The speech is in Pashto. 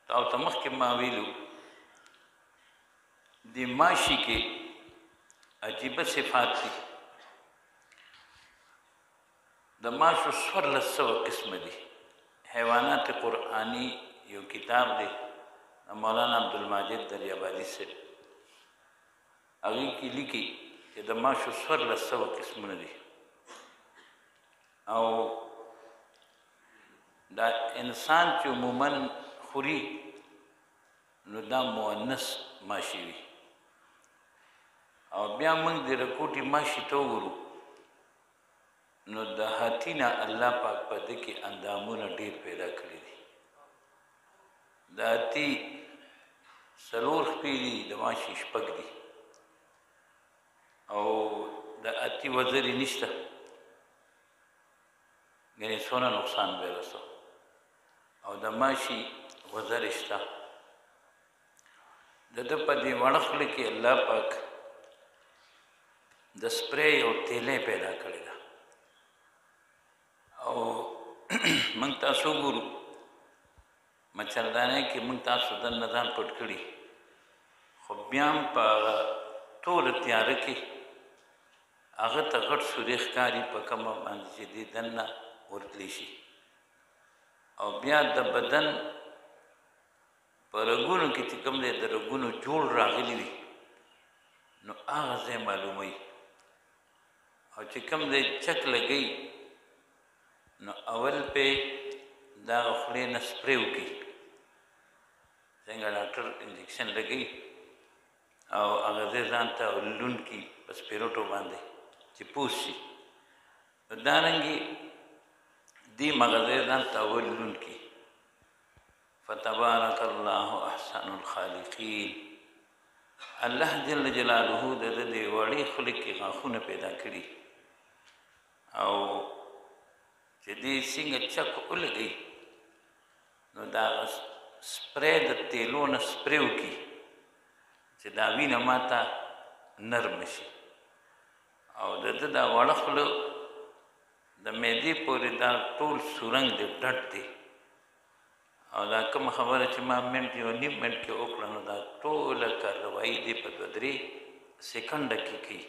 او ته مخکې ما ویلو د ماشي کې عجیبه صفات دي د ماشو 1400 قسمه دي حیوانات قرآنی یو کتاب دی مولانا عبدالماجد دریابادي صاحب هغې کې لیکي چې د ماشو 1400 قسمونه دي او دا انسان چې عموما خوري نو دا مؤنث ماشي وي او بیا موږ د رکوټي ماشي ته وګورو نو د هاتي نه الله پاک په ده کې اندامونه ډېر پیدا کړي دي د هاتي 4 خپې دي د ماشي 6 دي او د هاتي وزرې نشته یعنې څونه نقصان به یې رسو او د ماشي وزرې شته د ده په دې وړه خوله کې الله پاک د سپری او تیلې پیدا کړې ده او موږ تاسو وګورو مچردانۍ کې موږ تاسو دننه ځان پټ کړي خو بیا هم په هغه ټوله تیاره کې هغه ته غټ سوري ښکاري په کومه باندې چې دې دننه ورتلی شي او بیا د بدن په رګونو کې چې کوم دی د رګونو جوړ راغلی وي نو هغه ځای معلوموي او چې کوم دی چک لګوي نو اول پې د هغه خولې نه سپری وکړي څنګه ډاکټر انجکشن لګوي او هغه ځای ځان ته لوند کړي په سپیروټو باندې چې پوس شي نو دارنګې دې مغزې ځان ته اول لوند کړي فتبارک الله احسن الخالقین الله جل جلاله د دې وړې خولې کې غاښونه پیدا کړي او چې دې څنګه چک ولګوي نو دا سپری د تیلو نه سپری وکړي چې دا وینه ماته نرم شي او د ده دا وړه خوله د معدې پورې دا ټول سورنګ دی ډډ دی او دا کومه خبره چې ما منټ یو نیم منټ کې وکړه نو دا ټوله کاروایي دی په 2-3 سیکنډه کې کوي